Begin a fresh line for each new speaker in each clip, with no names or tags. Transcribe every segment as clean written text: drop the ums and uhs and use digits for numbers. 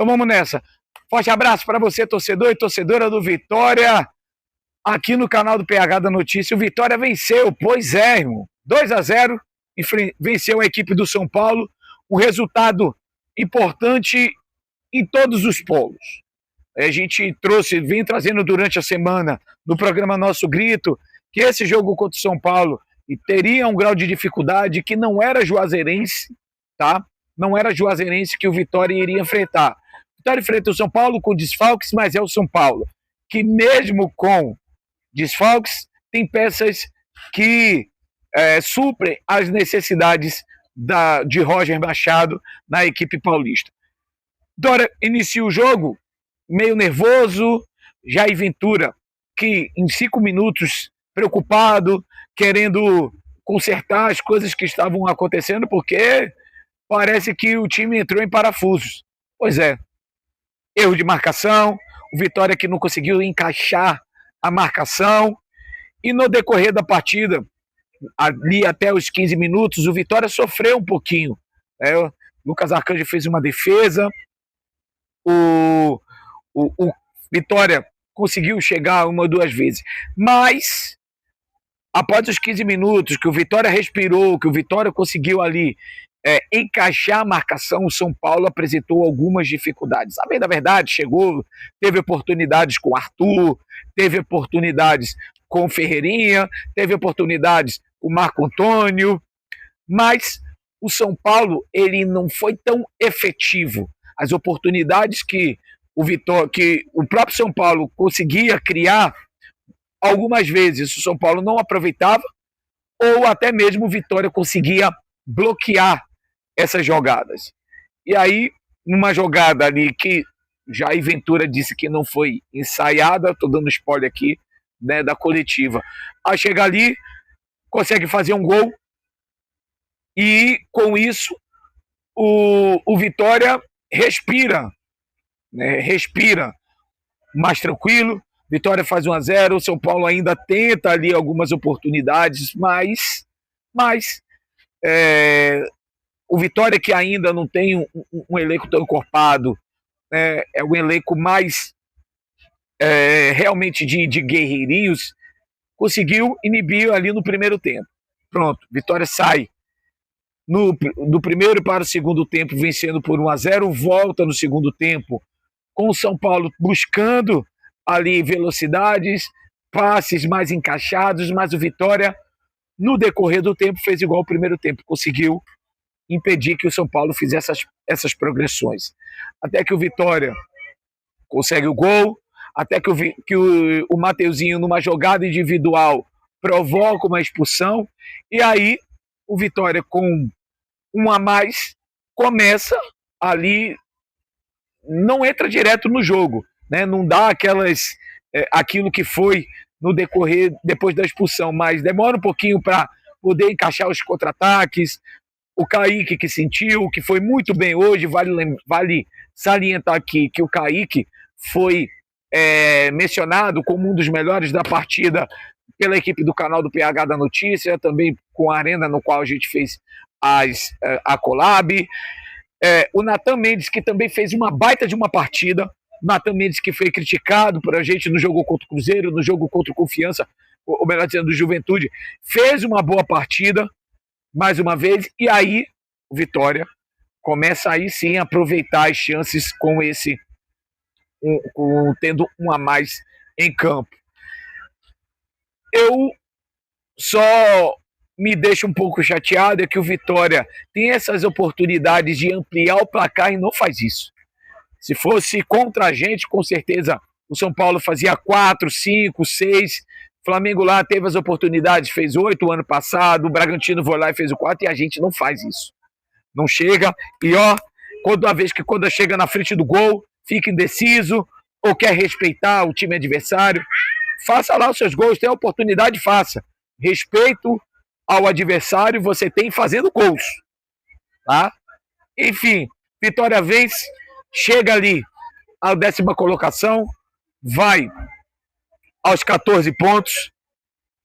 Então vamos nessa. Forte abraço para você, torcedor e torcedora do Vitória, aqui no canal do PH da Notícia. O Vitória venceu, pois é, irmão. 2-0, venceu a equipe do São Paulo. Um resultado importante em todos os polos. A gente vem trazendo durante a semana, no programa Nosso Grito, que esse jogo contra o São Paulo teria um grau de dificuldade que não era juazeirense, tá? Não era juazeirense que o Vitória iria enfrentar. O Vitória enfrenta o São Paulo com desfalques, mas é o São Paulo, que mesmo com desfalques, tem peças que suprem as necessidades de Roger Machado na equipe paulista. Vitória inicia o jogo meio nervoso, Jair Ventura, que em 5 minutos, preocupado, querendo consertar as coisas que estavam acontecendo, porque parece que o time entrou em parafusos. Pois é, erro de marcação, o Vitória que não conseguiu encaixar a marcação, e no decorrer da partida, ali até os 15 minutos, o Vitória sofreu um pouquinho. O Lucas Arcanjo fez uma defesa, o Vitória conseguiu chegar 1 ou 2 vezes, mas após os 15 minutos que o Vitória respirou, que o Vitória conseguiu ali encaixar a marcação, o São Paulo apresentou algumas dificuldades. A bem da verdade, teve oportunidades com o Arthur, teve oportunidades com o Ferreirinha, teve oportunidades com o Marco Antônio, mas o São Paulo ele não foi tão efetivo. As oportunidades que o próprio São Paulo conseguia criar, algumas vezes o São Paulo não aproveitava, ou até mesmo o Vitória conseguia bloquear essas jogadas. E aí, numa jogada ali que Jair Ventura disse que não foi ensaiada, estou dando spoiler aqui, né, da coletiva, aí chega ali, consegue fazer um gol, e com isso o Vitória respira, né, respira mais tranquilo. Vitória faz 1-0, o São Paulo ainda tenta ali algumas oportunidades, mas o Vitória, que ainda não tem um elenco tão encorpado, é um elenco mais realmente de guerreirinhos, conseguiu inibir ali no primeiro tempo. Pronto, Vitória sai do primeiro para o segundo tempo vencendo por 1-0, volta no segundo tempo com o São Paulo buscando ali velocidades, passes mais encaixados, mas o Vitória, no decorrer do tempo, fez igual ao primeiro tempo, conseguiu impedir que o São Paulo fizesse essas progressões. Até que o Vitória consegue o gol, até que o Mateuzinho, numa jogada individual, provoca uma expulsão, e aí o Vitória, com 1 a mais, começa ali, não entra direto no jogo, né? Não dá aquilo que foi no decorrer depois da expulsão, mas demora um pouquinho para poder encaixar os contra-ataques. O Kaique, que sentiu, que foi muito bem hoje, vale salientar aqui que o Kaique foi mencionado como um dos melhores da partida pela equipe do canal do PH da Notícia, também com a Arena, no qual a gente fez a collab. O Natan Mendes, que também fez uma baita de uma partida. Natan Mendes, que foi criticado por a gente no jogo contra o Cruzeiro, no jogo contra o Confiança, ou melhor dizendo, do Juventude, fez uma boa partida, mais uma vez, e aí o Vitória começa aí sim a aproveitar as chances tendo 1 a mais em campo. Eu só me deixa um pouco chateado é que o Vitória tem essas oportunidades de ampliar o placar e não faz isso. Se fosse contra a gente, com certeza o São Paulo fazia 4, 5, 6. O Flamengo lá teve as oportunidades, fez 8 o ano passado, o Bragantino foi lá e fez o 4, e a gente não faz isso. Não chega, e quando chega na frente do gol, fica indeciso, ou quer respeitar o time adversário. Faça lá os seus gols, tem a oportunidade, faça. Respeito ao adversário você tem fazendo gols, tá? Enfim, Vitória vence, chega ali à 10ª colocação, vai aos 14 pontos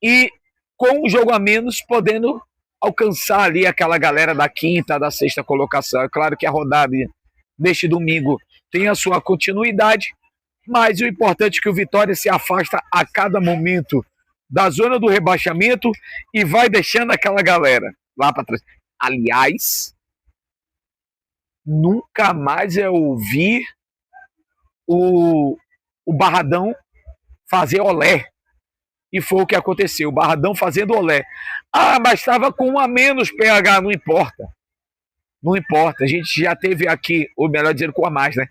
e com um jogo a menos podendo alcançar ali aquela galera da 5ª, da 6ª colocação. É claro que a rodada deste domingo tem a sua continuidade, mas o importante é que o Vitória se afasta a cada momento da zona do rebaixamento e vai deixando aquela galera lá para trás. Aliás, nunca mais eu ouvi o Barradão fazer olé. E foi o que aconteceu. O Barradão fazendo olé. Ah, mas estava com um a menos, PH. Não importa. Não importa. A gente já teve aqui, ou melhor dizendo, com um a mais, né?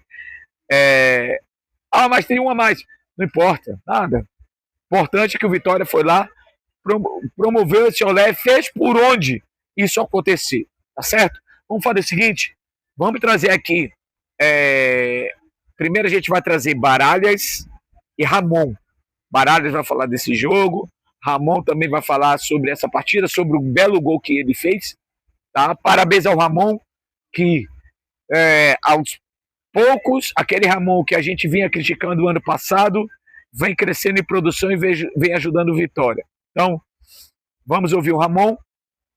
Mas tem um a mais. Não importa. Nada. Importante é que o Vitória foi lá, promoveu esse olé, fez por onde isso acontecer. Tá certo? Vamos fazer o seguinte. Vamos trazer aqui. Primeiro a gente vai trazer Baralhas e Ramon. Baralhas vai falar desse jogo, Ramon também vai falar sobre essa partida, sobre o belo gol que ele fez. Tá? Parabéns ao Ramon, que aos poucos, aquele Ramon que a gente vinha criticando no ano passado, vem crescendo em produção e vem ajudando o Vitória. Então, vamos ouvir o Ramon,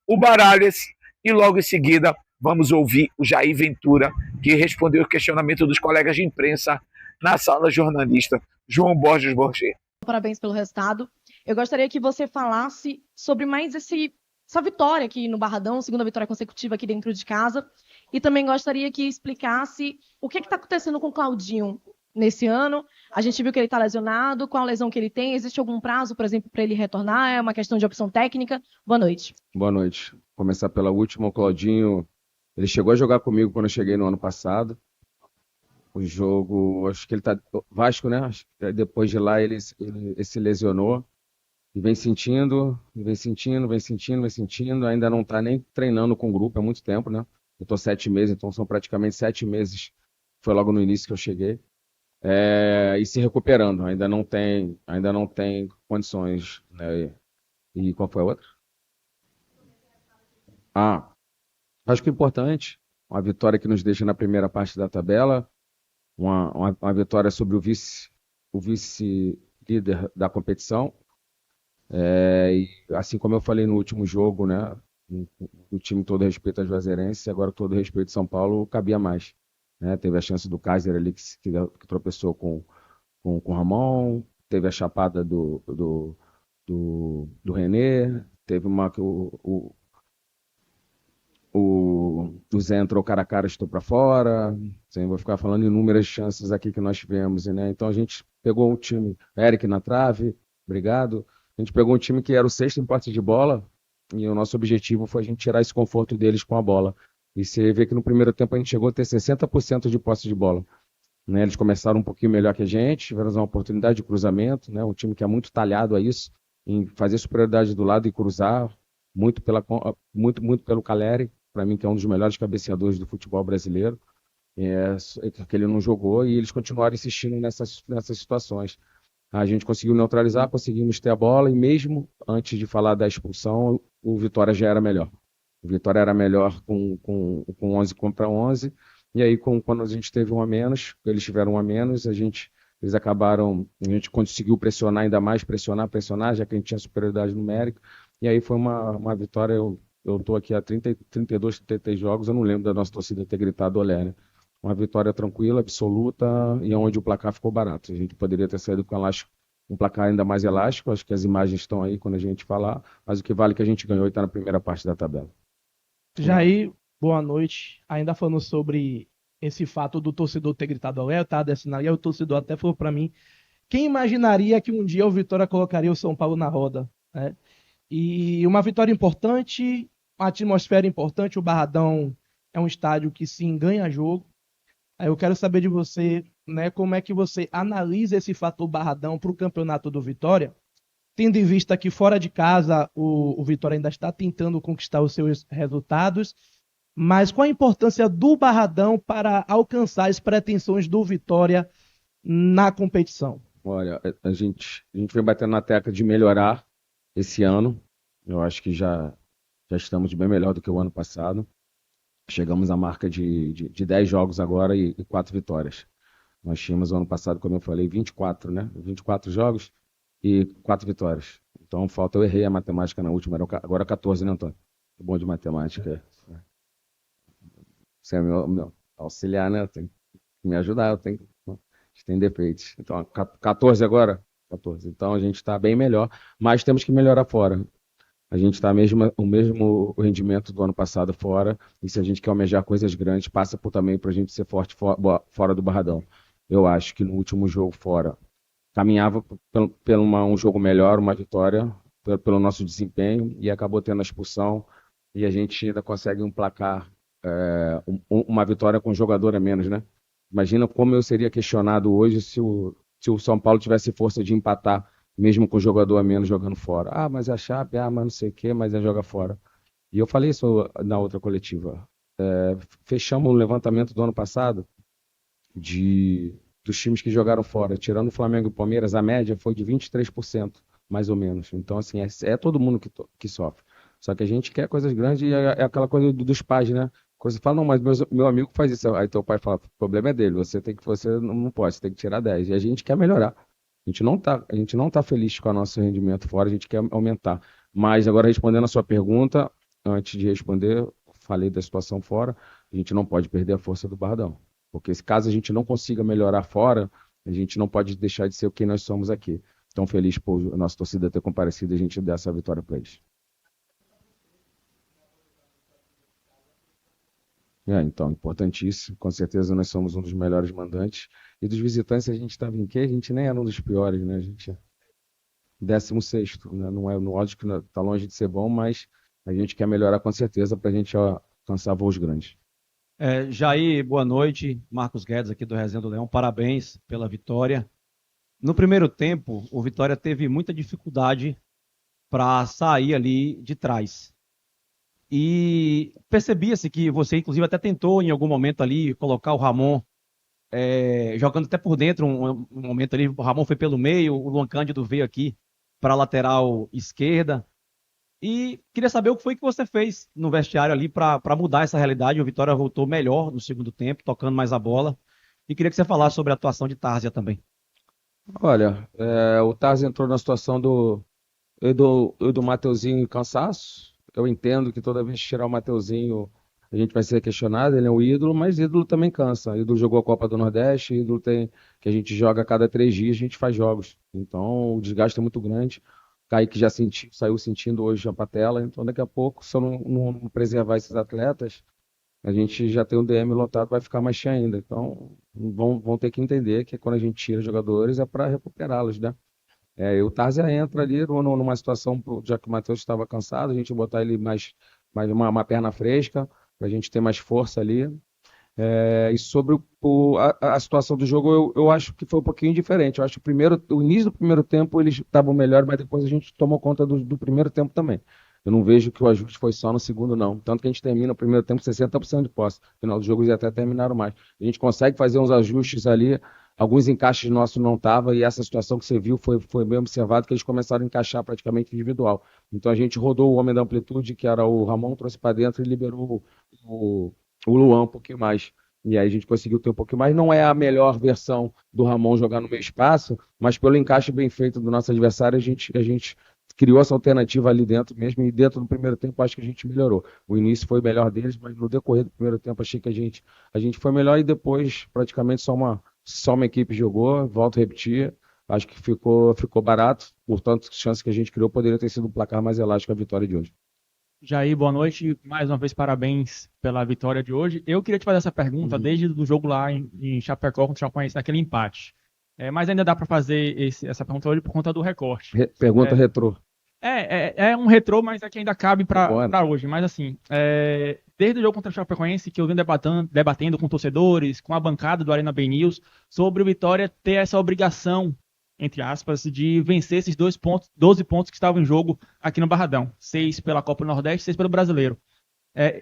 o Baralhas e logo em seguida vamos ouvir o Jair Ventura, que respondeu o questionamento dos colegas de imprensa na sala jornalista João Borges Borges.
Parabéns pelo resultado. Eu gostaria que você falasse sobre mais essa vitória aqui no Barradão, segunda vitória consecutiva aqui dentro de casa. E também gostaria que explicasse o que está acontecendo com o Claudinho nesse ano. A gente viu que ele está lesionado, qual a lesão que ele tem? Existe algum prazo, por exemplo, para ele retornar? É uma questão de opção técnica? Boa noite.
Boa noite. Vou começar pela última. O Claudinho, ele chegou a jogar comigo quando eu cheguei no ano passado. O jogo, acho que ele tá Vasco, né? Depois de lá ele se lesionou e vem sentindo. Ainda não tá nem treinando com o grupo há muito tempo, né? Eu tô 7 meses, então são praticamente 7 meses. Foi logo no início que eu cheguei. E se recuperando, ainda não tem condições, né? E qual foi a outra? Acho que é importante, uma vitória que nos deixa na primeira parte da tabela. Uma vitória sobre o vice-líder da competição. E assim como eu falei no último jogo, né, o time todo respeito a Juazeirense, agora todo respeito a São Paulo cabia mais. Né? Teve a chance do Kaiser ali que tropeçou com o Ramon, teve a chapada do René, teve uma que o Zé entrou cara a cara, estou para fora. Assim, vou ficar falando inúmeras chances aqui que nós tivemos, né? Então a gente pegou um time, Eric na trave, obrigado. A gente pegou um time que era o sexto em posse de bola e o nosso objetivo foi a gente tirar esse conforto deles com a bola. E você vê que no primeiro tempo a gente chegou a ter 60% de posse de bola. Né? Eles começaram um pouquinho melhor que a gente, tiveram uma oportunidade de cruzamento, né? Um time que é muito talhado a isso, em fazer superioridade do lado e cruzar, muito pelo Caleri, para mim, que é um dos melhores cabeceadores do futebol brasileiro, que ele não jogou, e eles continuaram insistindo nessas situações. A gente conseguiu neutralizar, conseguimos ter a bola, e mesmo antes de falar da expulsão, o Vitória já era melhor. O Vitória era melhor com 11 contra 11, e aí quando a gente teve um a menos, eles tiveram um a menos, a gente conseguiu pressionar ainda mais, pressionar, já que a gente tinha superioridade numérica, e aí foi uma vitória. Eu estou aqui há 32, 33 jogos, eu não lembro da nossa torcida ter gritado olé, né? Uma vitória tranquila, absoluta, e onde o placar ficou barato. A gente poderia ter saído com um placar ainda mais elástico, acho que as imagens estão aí quando a gente falar, mas o que vale é que a gente ganhou e está na primeira parte da tabela.
Jair, boa noite. Ainda falando sobre esse fato do torcedor ter gritado olé, tá? E o torcedor até falou para mim, quem imaginaria que um dia o Vitória colocaria o São Paulo na roda, né? E uma vitória importante, uma atmosfera importante, o Barradão é um estádio que sim ganha jogo. Aí eu quero saber de você, né, como é que você analisa esse fator Barradão para o campeonato do Vitória, tendo em vista que fora de casa o Vitória ainda está tentando conquistar os seus resultados, mas qual a importância do Barradão para alcançar as pretensões do Vitória na competição?
Olha, a gente vem batendo na tecla de melhorar esse ano. Eu acho que já estamos bem melhor do que o ano passado. Chegamos à marca de 10 jogos agora e 4 vitórias. Nós tínhamos ano passado, como eu falei, 24, né? 24 jogos e 4 vitórias. Então eu errei a matemática na última, agora 14, né, Antônio? Tô bom de matemática. Você é meu auxiliar, né? Tem que me ajudar, a gente tem defeitos. Então, 14 agora? 14. Então a gente está bem melhor, mas temos que melhorar fora. A gente está o mesmo rendimento do ano passado fora, e se a gente quer almejar coisas grandes, passa por também para a gente ser forte fora do Barradão. Eu acho que no último jogo fora, caminhava pelo um jogo melhor, uma vitória, pelo nosso desempenho, e acabou tendo a expulsão, e a gente ainda consegue um placar, uma vitória com um jogador a menos, né? Imagina como eu seria questionado hoje se o São Paulo tivesse força de empatar, mesmo com o jogador a menos jogando fora. Ah, mas é a Chape, mas não sei o quê, mas joga fora. E eu falei isso na outra coletiva. Fechamos o levantamento do ano passado dos times que jogaram fora. Tirando o Flamengo e o Palmeiras, a média foi de 23%, mais ou menos. Então, assim, é todo mundo que sofre. Só que a gente quer coisas grandes e é aquela coisa dos pais, né? Você fala, não, mas meu amigo faz isso. Aí teu pai fala, o problema é dele, você não pode, você tem que tirar 10. E a gente quer melhorar. A gente não tá feliz com o nosso rendimento fora, a gente quer aumentar. Mas agora respondendo a sua pergunta, antes de responder, falei da situação fora, a gente não pode perder a força do Barradão. Porque se caso a gente não consiga melhorar fora, a gente não pode deixar de ser o que nós somos aqui. Tão feliz por a nossa torcida ter comparecido e a gente dar essa vitória para eles. Então, importantíssimo. Com certeza nós somos um dos melhores mandantes. E dos visitantes a gente estava em quê? A gente nem era um dos piores, né? A gente é 16º, né? Não é, lógico que está longe de ser bom, mas a gente quer melhorar com certeza para a gente alcançar voos grandes.
Jair, boa noite. Marcos Guedes aqui do Resenha do Leão. Parabéns pela vitória. No primeiro tempo, o Vitória teve muita dificuldade para sair ali de trás. E percebia-se que você, inclusive, até tentou em algum momento ali colocar o Ramon jogando até por dentro. Um momento ali, o Ramon foi pelo meio, o Luan Cândido veio aqui para a lateral esquerda. E queria saber o que foi que você fez no vestiário ali para mudar essa realidade. O Vitória voltou melhor no segundo tempo, tocando mais a bola. E queria que você falasse sobre a atuação de Tárzia também.
Olha, o Tárzia entrou na situação do Mateuzinho em cansaço. Eu entendo que toda vez que tirar o Mateuzinho, a gente vai ser questionado, ele é um ídolo, mas ídolo também cansa. Ídolo jogou a Copa do Nordeste, ídolo tem que a gente joga a cada 3 dias, a gente faz jogos. Então o desgaste é muito grande. O Kaique já saiu sentindo hoje a patela, então daqui a pouco, se eu não preservar esses atletas, a gente já tem um DM lotado, vai ficar mais cheio ainda. Então vão ter que entender que quando a gente tira jogadores é para recuperá-los, né? O Tárzia entra ali numa situação, já que o Matheus estava cansado, a gente botar ele mais uma perna fresca, para a gente ter mais força ali. E sobre a situação do jogo, eu acho que foi um pouquinho diferente. Eu acho que o início do primeiro tempo eles estavam melhores, mas depois a gente tomou conta do primeiro tempo também. Eu não vejo que o ajuste foi só no segundo, não. Tanto que a gente termina o primeiro tempo com 60% de posse. No final do jogo eles até terminaram mais. A gente consegue fazer uns ajustes ali. Alguns encaixes nossos não estavam, e essa situação que você viu foi bem observado, que eles começaram a encaixar praticamente individual. Então a gente rodou o homem da amplitude, que era o Ramon, trouxe para dentro e liberou o Luan um pouquinho mais. E aí a gente conseguiu ter um pouquinho mais. Não é a melhor versão do Ramon jogar no meio espaço, mas pelo encaixe bem feito do nosso adversário, a gente criou essa alternativa ali dentro mesmo, e dentro do primeiro tempo acho que a gente melhorou. O início foi melhor deles, mas no decorrer do primeiro tempo achei que a gente foi melhor, e depois praticamente só uma equipe jogou. Volto a repetir, acho que ficou barato, por tantas chances que a gente criou, poderia ter sido um placar mais elástico a vitória de hoje.
Jair, boa noite. Mais uma vez, parabéns pela vitória de hoje. Eu queria te fazer essa pergunta desde o jogo lá em Chapecó contra o Chapecoense, naquele empate. Mas ainda dá para fazer essa pergunta hoje por conta do recorte.
Pergunta retrô.
É um retrô, mas aqui ainda cabe para hoje. Mas assim, desde o jogo contra o Chapecoense, que eu venho debatendo com torcedores, com a bancada do Arena Bay News, sobre o Vitória ter essa obrigação, entre aspas, de vencer esses 12 pontos que estavam em jogo aqui no Barradão. 6 pela Copa do Nordeste, 6 pelo Brasileiro.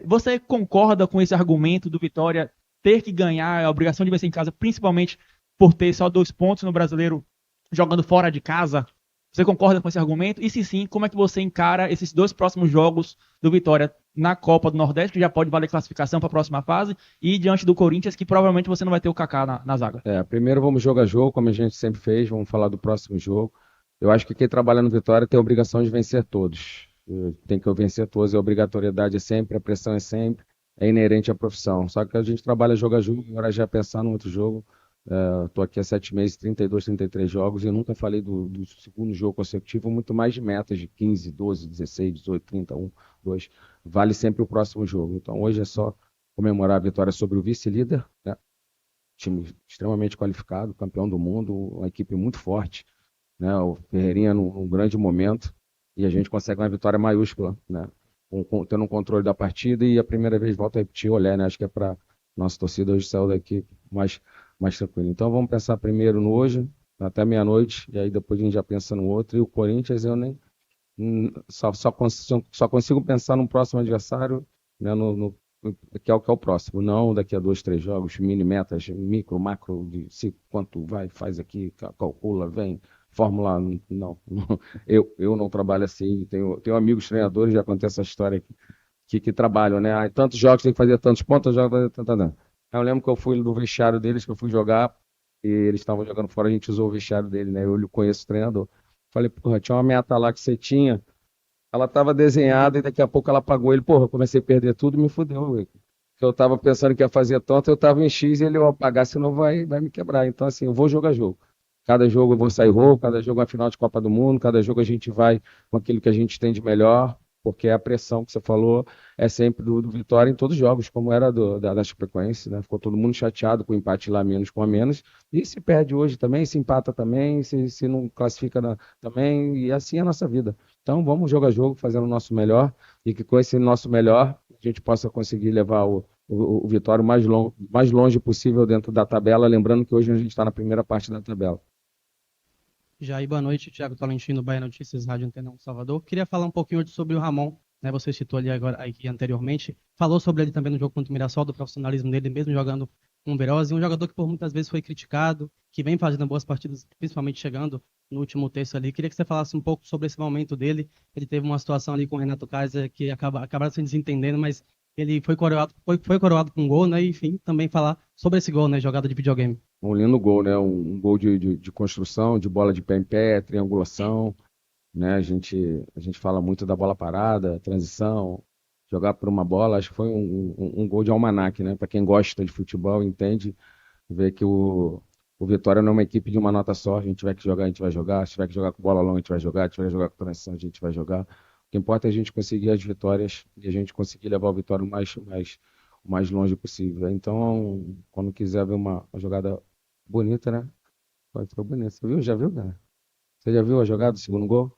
Você concorda com esse argumento do Vitória ter que ganhar, a obrigação de vencer em casa, principalmente por ter só 2 pontos no Brasileiro jogando fora de casa? Você concorda com esse argumento? E se sim, como é que você encara esses 2 próximos jogos do Vitória na Copa do Nordeste, que já pode valer classificação para a próxima fase, e diante do Corinthians, que provavelmente você não vai ter o Kaká na zaga?
Primeiro vamos jogo a jogo, como a gente sempre fez, vamos falar do próximo jogo. Eu acho que quem trabalha no Vitória tem a obrigação de vencer todos. Tem que vencer todos, a obrigatoriedade é sempre, a pressão é sempre. é inerente à profissão. Só que a gente trabalha jogo a jogo, agora já pensar no outro jogo. Estou aqui há 7 meses, 32, 33 jogos, e eu nunca falei do segundo jogo consecutivo, muito mais de metas de 15, 12, 16, 18, 30, 1, 2. Vale sempre o próximo jogo. Então hoje é só comemorar a vitória sobre o vice-líder, né? Time extremamente qualificado, campeão do mundo, uma equipe muito forte, né? O Ferreirinha num grande momento, e a gente consegue uma vitória maiúscula, né? Tendo um controle da partida, e a primeira vez, volto a repetir, olhar, né? Acho que é para nossa torcida hoje saiu daqui mais tranquilo. Então vamos pensar primeiro no hoje, até meia-noite, e aí depois a gente já pensa no outro. E o Corinthians eu nem só consigo pensar no próximo adversário, né, que é o próximo, não daqui a 2, 3 jogos, mini metas, micro, macro, de se quanto vai, faz aqui, calcula, vem, fórmula, não. Eu não trabalho assim, tenho amigos treinadores, já contei essa história que trabalham, né? Tantos jogos tem que fazer tantos pontos, jogos, eu lembro que eu fui no vestiário deles, que eu fui jogar, e eles estavam jogando fora, a gente usou o vestiário dele, né? Eu conheço o treinador. Falei, porra, tinha uma meta lá que você tinha, ela estava desenhada e daqui a pouco ela apagou ele. Porra, eu comecei a perder tudo e me fudeu, velho. Eu estava pensando que ia fazer tanto, eu estava em X e ele ia apagar, senão vai me quebrar. Então, assim, eu vou jogar jogo. Cada jogo eu vou sair rouco, cada jogo é uma final de Copa do Mundo, cada jogo a gente vai com aquilo que a gente tem de melhor, porque a pressão que você falou é sempre do Vitória em todos os jogos, como era da Chapecoense, né? Ficou todo mundo chateado com o empate lá menos com a menos, e se perde hoje também, se empata também, se não classifica também, e assim é a nossa vida. Então vamos jogar jogo, fazendo o nosso melhor, e que com esse nosso melhor a gente possa conseguir levar o Vitória o mais longe possível dentro da tabela, lembrando que hoje a gente está na primeira parte da tabela.
Jair, boa noite. Thiago Tolentino, Bahia Notícias, Rádio Antena 1, Salvador. Queria falar um pouquinho hoje sobre o Ramon, né? Você citou ali aqui anteriormente. Falou sobre ele também no jogo contra o Mirassol, do profissionalismo dele, mesmo jogando com o Verose. Um jogador que por muitas vezes foi criticado, que vem fazendo boas partidas, principalmente chegando no último terço ali. Queria que você falasse um pouco sobre esse momento dele. Ele teve uma situação ali com o Renato Kaiser que acabaram se desentendendo, mas ele foi coroado com um gol, né? E, enfim, também falar sobre esse gol, né? Jogada de videogame.
Um lindo gol, né? Um gol de construção, de bola de pé em pé, triangulação, né? A gente fala muito da bola parada, transição, jogar por uma bola. Acho que foi um gol de almanaque, né? Para quem gosta de futebol, entende, vê que o Vitória não é uma equipe de uma nota só. A gente tiver que jogar, a gente vai jogar. Se tiver que jogar com bola longa, a gente vai jogar. Se tiver que jogar com transição, a gente vai jogar. O que importa é a gente conseguir as vitórias e a gente conseguir levar o Vitória o mais longe possível. Então, quando quiser ver uma jogada bonita, né? Foi bonito. Você viu? Já viu, cara? Você já viu a jogada do segundo gol?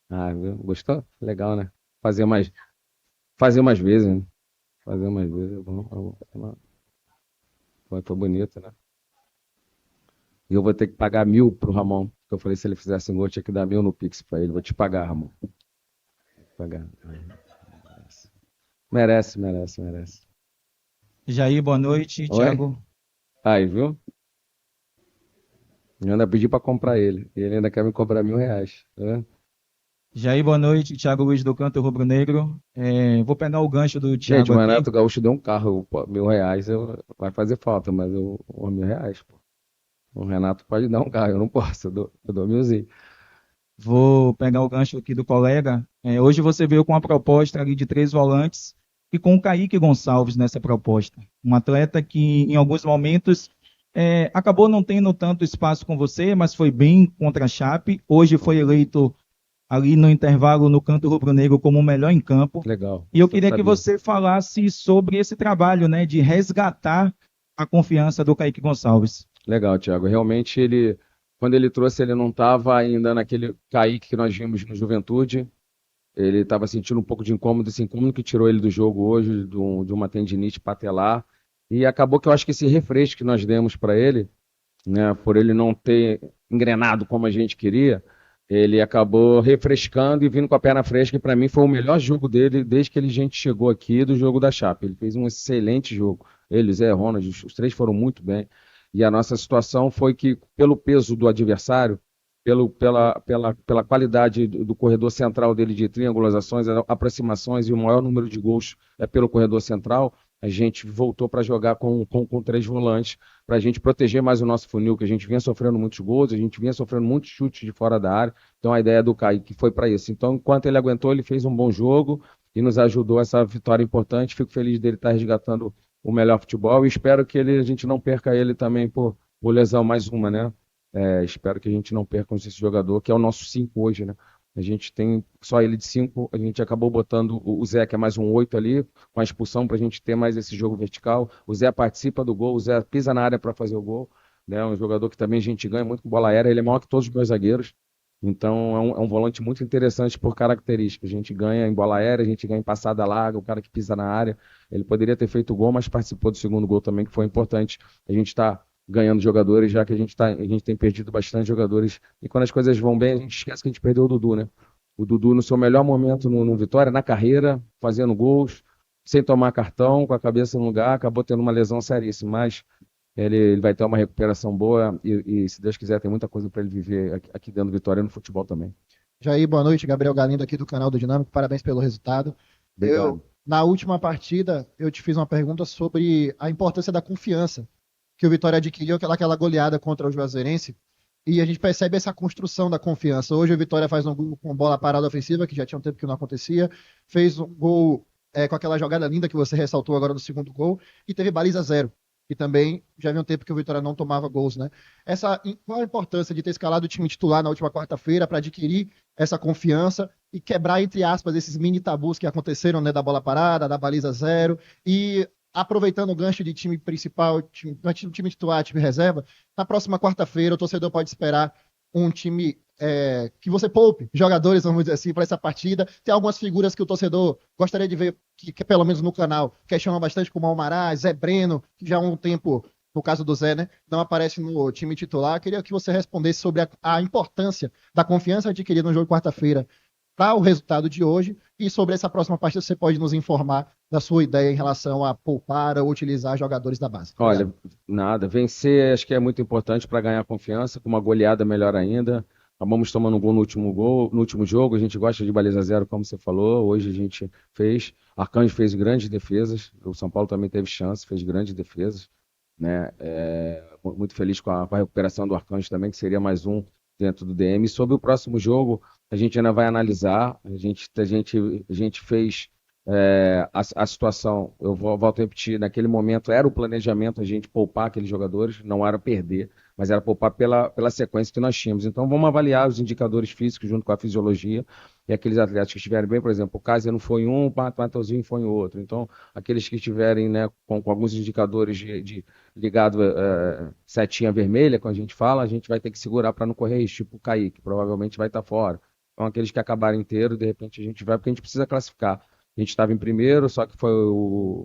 Ah, viu? Gostou? Legal, né? Fazer mais vezes, né? Fazer mais vezes é bom. Foi bonito, né? E eu vou ter que pagar 1.000 pro Ramon. Porque eu falei, se ele fizesse um gol, tinha que dar 1.000 no Pix pra ele. Vou te pagar, Ramon. Pagar. Merece.
Jair, boa noite. Thiago.
Aí, viu? Eu ainda pedi para comprar ele. E ele ainda quer me cobrar R$1.000. Tá?
Jair, boa noite. Thiago Luiz do Canto Rubro Negro. Vou pegar o gancho do Thiago.
Gente, o Renato Gaúcho deu um carro, pô, R$1.000. Vai fazer falta, mas R$1.000, pô. O Renato pode dar um carro, eu não posso. Eu dou 1.000.
Vou pegar o gancho aqui do colega. Hoje você veio com a proposta ali de 3 volantes e com o Kaique Gonçalves nessa proposta. Um atleta que, em alguns momentos, acabou não tendo tanto espaço com você, mas foi bem contra a Chape. Hoje foi eleito ali no intervalo no Canto Rubro Negro como o melhor em campo.
Legal.
E eu queria que você falasse sobre esse trabalho, né, de resgatar a confiança do Kaique Gonçalves.
Legal, Thiago. Realmente, quando ele trouxe, ele não estava ainda naquele Kaique que nós vimos no Juventude. Ele estava sentindo um pouco de incômodo, esse incômodo que tirou ele do jogo hoje, de uma tendinite patelar. E acabou que eu acho que esse refresco que nós demos para ele, né, por ele não ter engrenado como a gente queria, ele acabou refrescando e vindo com a perna fresca. E para mim foi o melhor jogo dele desde que a gente chegou aqui do jogo da Chape. Ele fez um excelente jogo. Ele, Zé, Ronald, os 3 foram muito bem. E a nossa situação foi que, pelo peso do adversário, pela qualidade do corredor central dele de triangulações, aproximações e o maior número de gols pelo corredor central, a gente voltou para jogar com 3 volantes, para a gente proteger mais o nosso funil, que a gente vinha sofrendo muitos gols, a gente vinha sofrendo muitos chutes de fora da área. Então a ideia do Kaique foi para isso. Então, enquanto ele aguentou, ele fez um bom jogo. e nos ajudou essa vitória importante. Fico feliz dele estar resgatando o melhor futebol e espero que a gente não perca ele também por lesão mais uma, né? Espero que a gente não perca esse jogador, que é o nosso 5 hoje, né? A gente tem só ele de 5, a gente acabou botando o Zé, que é mais um 8 ali, com a expulsão para a gente ter mais esse jogo vertical. O Zé participa do gol, o Zé pisa na área para fazer o gol, né? Um jogador que também a gente ganha muito com bola aérea, ele é maior que todos os meus zagueiros. Então é um volante muito interessante por características. A gente ganha em bola aérea, a gente ganha em passada larga, o cara que pisa na área. Ele poderia ter feito o gol, mas participou do segundo gol também, que foi importante. A gente está ganhando jogadores, já que a gente tem perdido bastante jogadores. E quando as coisas vão bem, a gente esquece que a gente perdeu o Dudu, né? O Dudu no seu melhor momento no Vitória, na carreira, fazendo gols, sem tomar cartão, com a cabeça no lugar, acabou tendo uma lesão seríssima, mas ele vai ter uma recuperação boa e, se Deus quiser, tem muita coisa para ele viver aqui dentro do Vitória no futebol também.
Jair, boa noite. Gabriel Galindo aqui do canal do Dinâmico. Parabéns pelo resultado. Na última partida, eu te fiz uma pergunta sobre a importância da confiança que o Vitória adquiriu aquela goleada contra o Juazeirense, e a gente percebe essa construção da confiança. Hoje o Vitória faz um gol com bola parada ofensiva, que já tinha um tempo que não acontecia, fez um gol com aquela jogada linda que você ressaltou agora no segundo gol, e teve baliza 0, que também já havia um tempo que o Vitória não tomava gols, né? Qual a importância de ter escalado o time titular na última quarta-feira para adquirir essa confiança e quebrar, entre aspas, esses mini tabus que aconteceram, né, da bola parada, da baliza 0, e aproveitando o gancho de time principal, time titular, time reserva, na próxima quarta-feira o torcedor pode esperar um time que você poupe jogadores, vamos dizer assim, para essa partida. Tem algumas figuras que o torcedor gostaria de ver, que pelo menos no canal, questionam bastante, como Almará, Zé Breno, que já há um tempo, no caso do Zé, né, não aparece no time titular. Queria que você respondesse sobre a importância da confiança adquirida no jogo de quarta-feira para o resultado de hoje, e sobre essa próxima partida você pode nos informar da sua ideia em relação a poupar ou utilizar jogadores da base.
Olha, vencer acho que é muito importante para ganhar confiança, com uma goleada melhor ainda. Acabamos tomando um gol no último jogo, a gente gosta de baliza 0, como você falou, hoje a gente fez. Arcanjo fez grandes defesas, o São Paulo também teve chance, fez grandes defesas, né? Muito feliz com a recuperação do Arcanjo também, que seria mais um dentro do DM. Sobre o próximo jogo, a gente ainda vai analisar. A gente fez a situação, eu volto a repetir, naquele momento era o planejamento a gente poupar aqueles jogadores, não era perder, mas era poupar pela sequência que nós tínhamos. Então vamos avaliar os indicadores físicos junto com a fisiologia, e aqueles atletas que estiverem bem, por exemplo, o Cássio não foi em um, o Mateuzinho foi em outro. Então aqueles que estiverem, né, com alguns indicadores ligado setinha vermelha, quando a gente fala, a gente vai ter que segurar para não correr risco, tipo o Kaique, provavelmente vai estar fora. Então aqueles que acabarem inteiro, de repente a gente vai, porque a gente precisa classificar. A gente estava em primeiro, só que foi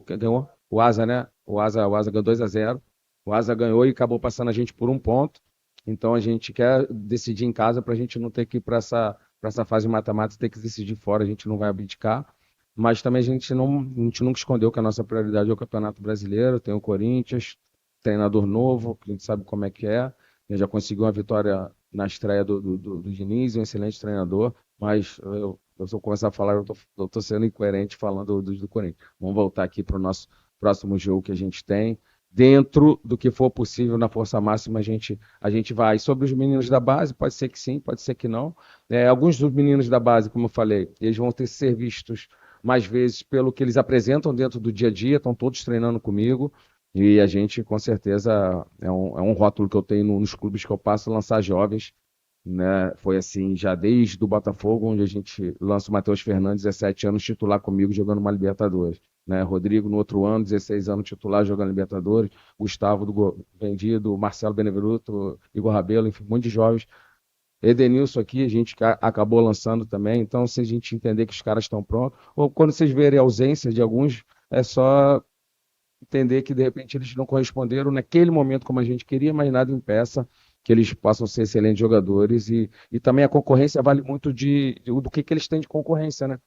quem ganhou? O Asa, né? O Asa ganhou 2-0. O Asa ganhou e acabou passando a gente por 1 ponto. Então a gente quer decidir em casa para a gente não ter que ir para essa fase de mata-mata, ter que decidir fora, a gente não vai abdicar. Mas também a gente nunca escondeu que a nossa prioridade é o Campeonato Brasileiro, tem o Corinthians, treinador novo, que a gente sabe como é que é. Ele já conseguiu uma vitória na estreia do Diniz, um excelente treinador, mas se eu começar a falar, eu estou sendo incoerente falando do Corinthians. Vamos voltar aqui para o nosso próximo jogo que a gente tem. Dentro do que for possível, na força máxima, a gente vai. Sobre os meninos da base, pode ser que sim, pode ser que não. Alguns dos meninos da base, como eu falei, eles vão ter que ser vistos mais vezes pelo que eles apresentam dentro do dia a dia, estão todos treinando comigo. E a gente, com certeza, é um rótulo que eu tenho nos clubes que eu passo, lançar jovens, né? Foi assim, já desde o Botafogo, onde a gente lança o Matheus Fernandes, 17 anos, titular comigo, jogando uma Libertadores, né? Rodrigo, no outro ano, 16 anos, titular, jogando Libertadores. Gustavo, do Vendido, Marcelo Benevenuto, Igor Rabelo, enfim, um monte de jovens. Edenilson aqui, a gente acabou lançando também. Então, se a gente entender que os caras estão prontos, ou quando vocês verem a ausência de alguns, é só entender que, de repente, eles não corresponderam naquele momento como a gente queria, mas nada impeça que eles possam ser excelentes jogadores, e também a concorrência vale muito do que eles têm de concorrência, né?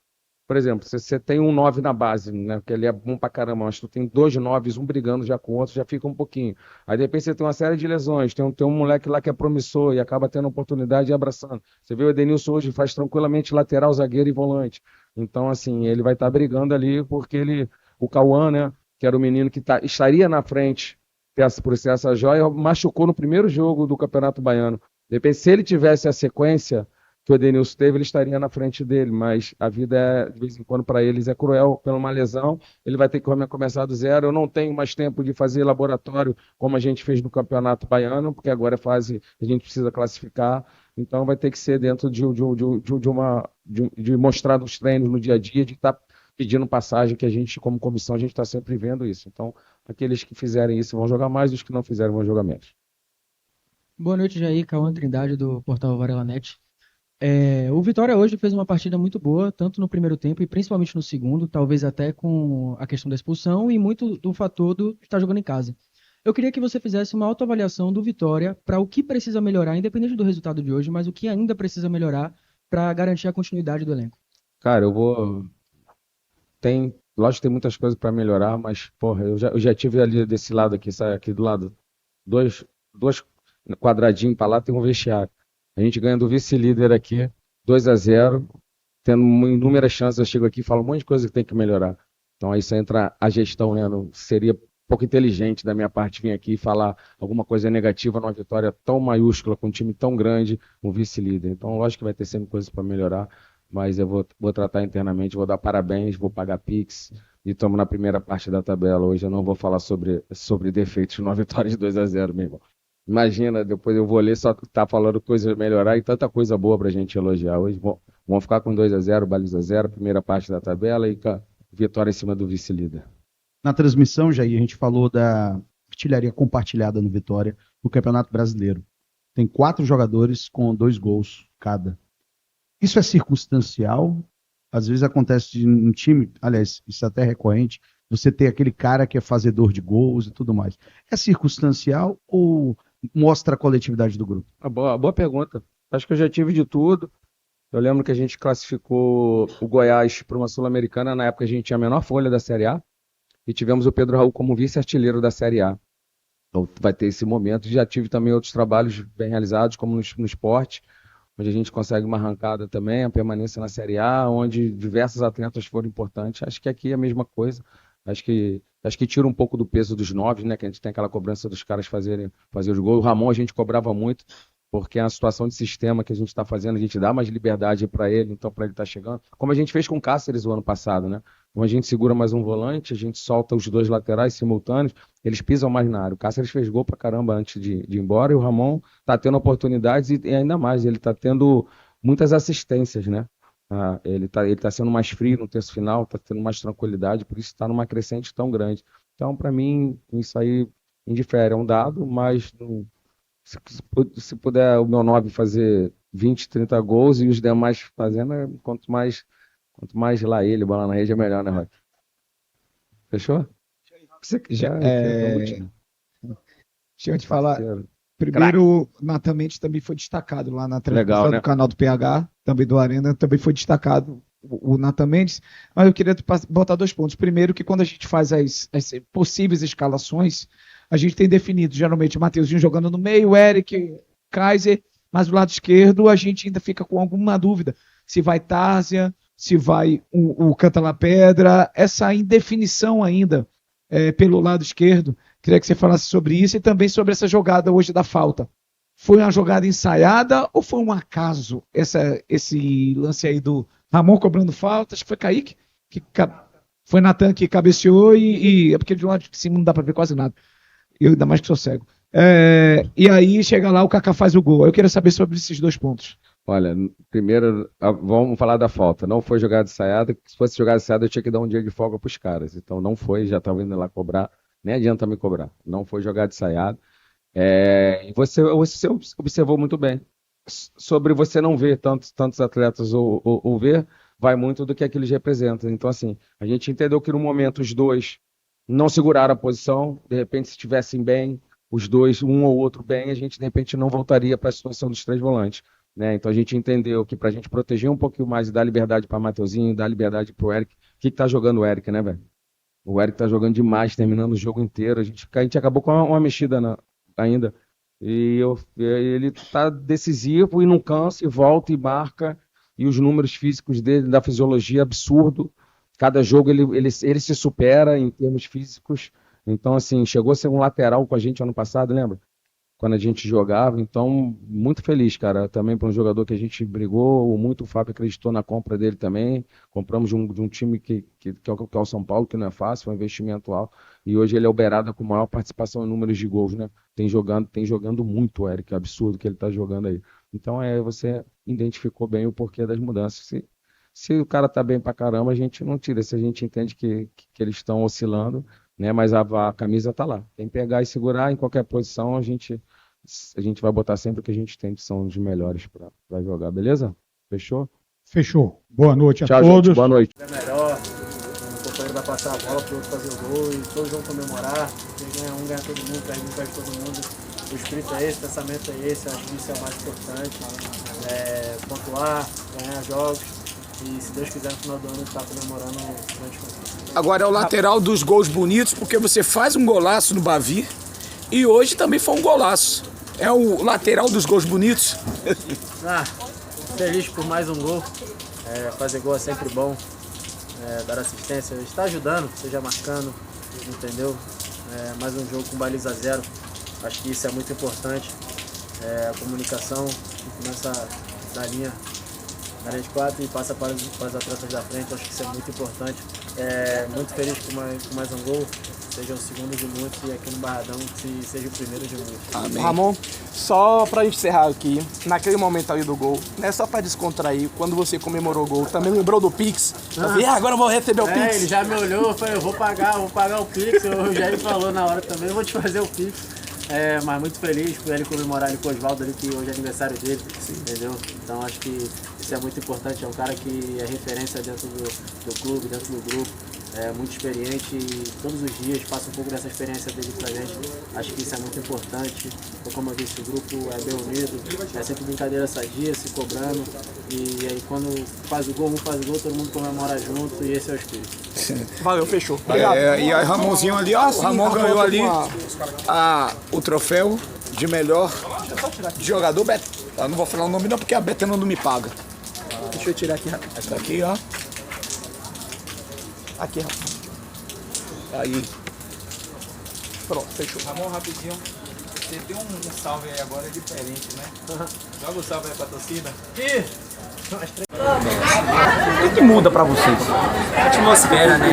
Por exemplo, se você tem um 9 na base, né, que ele é bom pra caramba, mas tu tem 2 9s, um brigando já com o outro, já fica um pouquinho. Aí de repente você tem uma série de lesões, tem um moleque lá que é promissor e acaba tendo oportunidade e abraçando. Você vê o Edenilson hoje, faz tranquilamente lateral, zagueiro e volante. Então, assim, ele vai estar brigando ali porque o Cauã, né, que era o menino que estaria na frente por ser essa joia, machucou no primeiro jogo do Campeonato Baiano. De repente, se ele tivesse a sequência, que o Edenilson teve, ele estaria na frente dele, mas a vida, de vez em quando, para eles é cruel. Pela uma lesão, ele vai ter que começar do zero. Eu não tenho mais tempo de fazer laboratório como a gente fez no Campeonato Baiano, porque agora é fase, a gente precisa classificar, então vai ter que ser dentro de mostrar nos treinos, no dia a dia, de estar pedindo passagem, que a gente, como comissão, a gente está sempre vendo isso. Então, aqueles que fizerem isso vão jogar mais, os que não fizerem vão jogar menos.
Boa noite, Jair. Cauã Trindade, do portal Varela.net. O Vitória hoje fez uma partida muito boa, tanto no primeiro tempo e principalmente no segundo, talvez até com a questão da expulsão e muito do fator do estar jogando em casa. Eu queria que você fizesse uma autoavaliação do Vitória para o que precisa melhorar, independente do resultado de hoje, mas o que ainda precisa melhorar para garantir a continuidade do elenco.
Cara, lógico que tem muitas coisas para melhorar, mas, porra, eu já tive ali desse lado aqui, sabe, aqui do lado, dois quadradinhos para lá, tem um vestiário. A gente ganha do vice-líder aqui, 2-0, tendo inúmeras chances. Eu chego aqui e falo um monte de coisa que tem que melhorar. Então aí só entra a gestão, né? Seria um pouco inteligente da minha parte vir aqui e falar alguma coisa negativa numa vitória tão maiúscula, com um time tão grande, um vice-líder. Então, lógico que vai ter sempre coisas para melhorar, mas eu vou tratar internamente, vou dar parabéns, vou pagar Pix e estamos na primeira parte da tabela. Hoje eu não vou falar sobre defeitos numa vitória de 2-0, meu irmão. Imagina, depois eu vou ler, só tá falando coisas melhorar e tanta coisa boa pra gente elogiar. Hoje vamos ficar com 2-0, baliza 0, primeira parte da tabela e com a vitória em cima do vice-líder.
Na transmissão, Jair, a gente falou da artilharia compartilhada no Vitória no Campeonato Brasileiro. Tem 4 jogadores com 2 gols cada. Isso é circunstancial? Às vezes acontece de um time, aliás, isso é até recorrente, você ter aquele cara que é fazedor de gols e tudo mais. É circunstancial ou mostra a coletividade do grupo?
Boa pergunta. Acho que eu já tive de tudo. Eu lembro que a gente classificou o Goiás para uma Sul-Americana. Na época a gente tinha a menor folha da Série A e tivemos o Pedro Raul como vice-artilheiro da Série A. Então vai ter esse momento. Já tive também outros trabalhos bem realizados, como no esporte, onde a gente consegue uma arrancada também, a permanência na Série A, onde diversos atletas foram importantes. Acho que aqui é a mesma coisa. Acho que tira um pouco do peso dos 9, né? Que a gente tem aquela cobrança dos caras fazer os gols. O Ramon a gente cobrava muito, porque é uma situação de sistema que a gente está fazendo, a gente dá mais liberdade para ele, então para ele estar chegando. Como a gente fez com o Cáceres o ano passado, né? Então a gente segura mais um volante, a gente solta os 2 laterais simultâneos, eles pisam mais na área. O Cáceres fez gol pra caramba antes de ir embora e o Ramon está tendo oportunidades e ainda mais, ele está tendo muitas assistências, né? Ele tá sendo mais frio no terço final, está tendo mais tranquilidade, por isso está numa crescente tão grande. Então, para mim, isso aí indifere, é um dado, mas se puder o meu 9 fazer 20, 30 gols e os demais fazendo, quanto mais lá ele, bola na rede, é melhor, né, Roy? Fechou?
Deixa eu te falar. Primeiro, o Nathan Mendes também foi destacado lá na transmissão do canal do PH, também do Arena, também foi destacado o Nathan Mendes. Mas eu queria botar 2 pontos. Primeiro, que quando a gente faz as possíveis escalações, a gente tem definido, geralmente, o Mateuzinho jogando no meio, o Eric, Kaiser, mas do lado esquerdo a gente ainda fica com alguma dúvida. Se vai Tárzia, se vai o Canta La Pedra, essa indefinição ainda pelo lado esquerdo. Queria que você falasse sobre isso e também sobre essa jogada hoje da falta. Foi uma jogada ensaiada ou foi um acaso esse lance aí do Ramon cobrando falta? Acho que foi Kaique, foi Natan que cabeceou e é porque de lado de cima não dá para ver quase nada. Eu ainda mais que sou cego. E aí chega lá, o Kaká faz o gol. Eu queria saber sobre esses 2 pontos.
Olha, primeiro, vamos falar da falta. Não foi jogada ensaiada. Se fosse jogada ensaiada, eu tinha que dar um dia de folga para os caras. Então não foi, já estava indo lá cobrar. Nem adianta me cobrar. Não foi jogada ensaiada. Você observou muito bem. Sobre você não ver tantos atletas ou ver, vai muito do que aqueles representam. Então, assim, a gente entendeu que no momento os 2 não seguraram a posição. De repente, se estivessem bem, os 2, um ou outro bem, a gente, de repente, não voltaria para a situação dos 3 volantes. Né? Então, a gente entendeu que para a gente proteger um pouquinho mais e dar liberdade para Mateuzinho, dar liberdade para o Eric. O que está jogando o Eric, né, velho? O Eric tá jogando demais, terminando o jogo inteiro. A gente acabou com uma mexida ainda. E ele tá decisivo e não cansa, e volta e marca. E os números físicos dele, da fisiologia, absurdo. Cada jogo ele se supera em termos físicos. Então, assim, chegou a ser um lateral com a gente ano passado, lembra? quando a gente jogava. Então, muito feliz, cara. Também para um jogador que a gente brigou, muito o Fábio acreditou na compra dele também. Compramos de um time que é o São Paulo, que não é fácil, foi um investimento alto. E hoje ele é o beirada com maior participação em números de gols, né? Tem jogando muito, Eric, é absurdo que ele tá jogando aí. Então, você identificou bem o porquê das mudanças. Se o cara tá bem pra caramba, a gente não tira. Se a gente entende que eles estão oscilando, né? Mas a camisa tá lá. Tem que pegar e segurar em qualquer posição, a gente vai botar sempre o que a gente tem, que são os melhores para jogar, beleza? Fechou?
Fechou. Boa noite a
Tchau,
todos.
gente. Boa noite.
É melhor, o companheiro vai passar a bola para o outro fazer o gol e todos vão comemorar. Quem ganha um, ganha todo mundo, perde um, perde todo mundo. O espírito é esse, o pensamento é esse, eu acho que isso é o mais importante. Pontuar, ganhar jogos e, se Deus quiser, no final do ano, estar comemorando grandes conquistas.
Agora é o lateral dos gols bonitos, porque você faz um golaço no Bavi e hoje também foi um golaço. É o lateral dos gols bonitos.
Feliz por mais um gol. Fazer gol é sempre bom. Dar assistência, está ajudando, seja marcando, entendeu? Mais um jogo com baliza 0. Acho que isso é muito importante. A comunicação que começa da linha de 4 e passa para os atletas da frente. Acho que isso é muito importante. Muito feliz com mais um gol. Seja o segundo de muitos e aqui no Barradão que seja o primeiro de muitos.
Amém. Ramon, só pra encerrar aqui, naquele momento ali do gol, né, só pra descontrair, quando você comemorou o gol, também lembrou do Pix? Agora eu vou receber o Pix.
Ele já me olhou, eu falei, eu vou pagar o Pix, o Jair falou na hora também, eu vou te fazer o Pix. Mas muito feliz por ele comemorar ali com o Oswaldo ali, que hoje é aniversário dele, entendeu? Então acho que isso é muito importante, é um cara que é referência dentro do clube, dentro do grupo. Muito experiente e todos os dias passa um pouco dessa experiência dele pra gente. Acho que isso é muito importante. Como eu disse, o grupo é bem unido, é sempre brincadeira sadia, se cobrando. E aí quando faz o gol, todo mundo comemora junto e esse é o espírito.
Valeu, fechou. Obrigado.
E aí, Ramonzinho ali, ó, o Ramon ganhou ali o troféu de melhor jogador. Eu não vou falar o nome não, porque a Betano não me paga.
Deixa eu tirar aqui.
Essa aqui, ó.
Aqui, Ramon.
Aí.
Pronto, fechou.
Ramon, rapidinho. Você deu um salve aí agora diferente, né? Joga o salve aí pra torcida.
O que muda pra vocês? A atmosfera, né?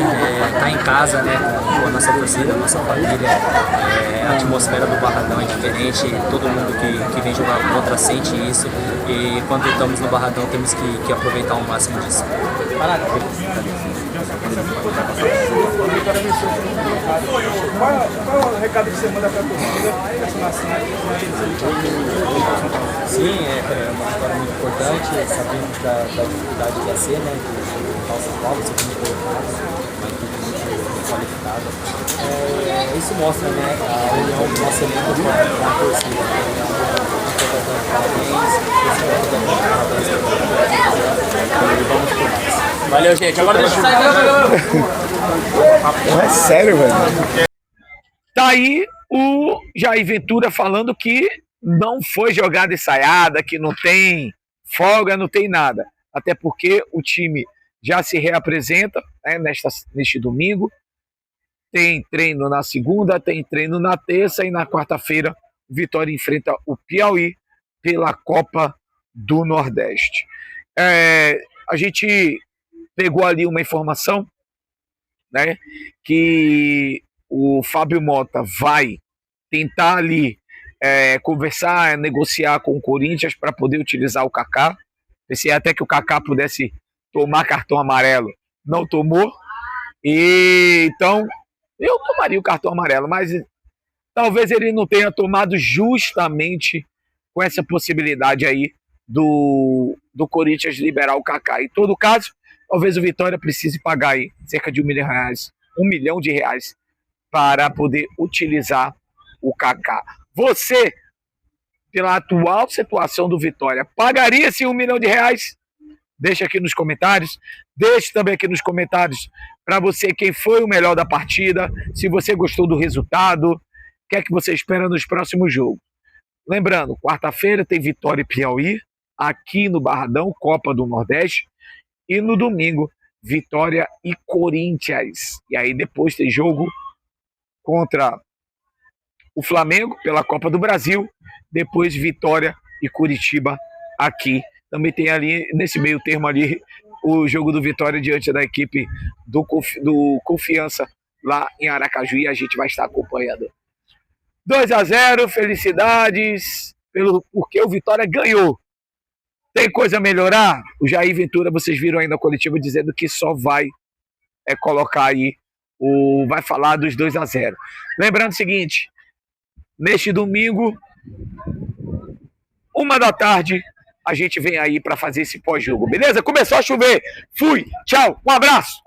Tá em casa, né? Com a nossa torcida, a nossa família. A atmosfera do Barradão é diferente. Todo mundo que vem jogar contra sente isso. E quando estamos no Barradão temos que aproveitar o máximo disso.
Qual é o recado que você manda pra torcida?
Sim, é uma vitória muito importante. Sabemos da dificuldade que ia ser, né? De São Paulo, segundo colocado, uma equipe muito qualificada. Isso mostra, né? A união do nosso elenco com a torcida.
Valeu, gente. Agora deixa eu
É sério, velho. Tá aí o Jair Ventura falando que não foi jogada ensaiada, que não tem folga, não tem nada. Até porque o time já se reapresenta, né, neste domingo. Tem treino na segunda, tem treino na terça e na quarta-feira o Vitória enfrenta o Piauí pela Copa do Nordeste. A gente pegou ali uma informação, né, que o Fábio Mota vai tentar ali conversar, negociar com o Corinthians para poder utilizar o Kaká. Pensei até que o Kaká pudesse tomar cartão amarelo, não tomou. E então eu tomaria o cartão amarelo, mas talvez ele não tenha tomado justamente com essa possibilidade aí do Corinthians liberar o Kaká. Em todo caso, talvez o Vitória precise pagar aí cerca de R$1 milhão para poder utilizar o Kaká. Você, pela atual situação do Vitória, pagaria esse R$1 milhão? Deixa aqui nos comentários. Deixe também aqui nos comentários para você quem foi o melhor da partida, se você gostou do resultado, o que é que você espera nos próximos jogos. Lembrando, quarta-feira tem Vitória e Piauí, aqui no Barradão, Copa do Nordeste, e no domingo, Vitória e Corinthians. E aí depois tem jogo contra o Flamengo pela Copa do Brasil depois Vitória e Curitiba aqui. Também tem ali, nesse meio termo ali, o jogo do Vitória diante da equipe do Confiança lá em Aracaju, e a gente vai estar acompanhando. 2-0, felicidades, porque o Vitória ganhou. Tem coisa a melhorar? O Jair Ventura, vocês viram aí na coletiva dizendo que só vai colocar aí, vai falar dos 2-0. Lembrando o seguinte, neste domingo, 13h, a gente vem aí para fazer esse pós-jogo, beleza? Começou a chover. Fui, tchau, um abraço.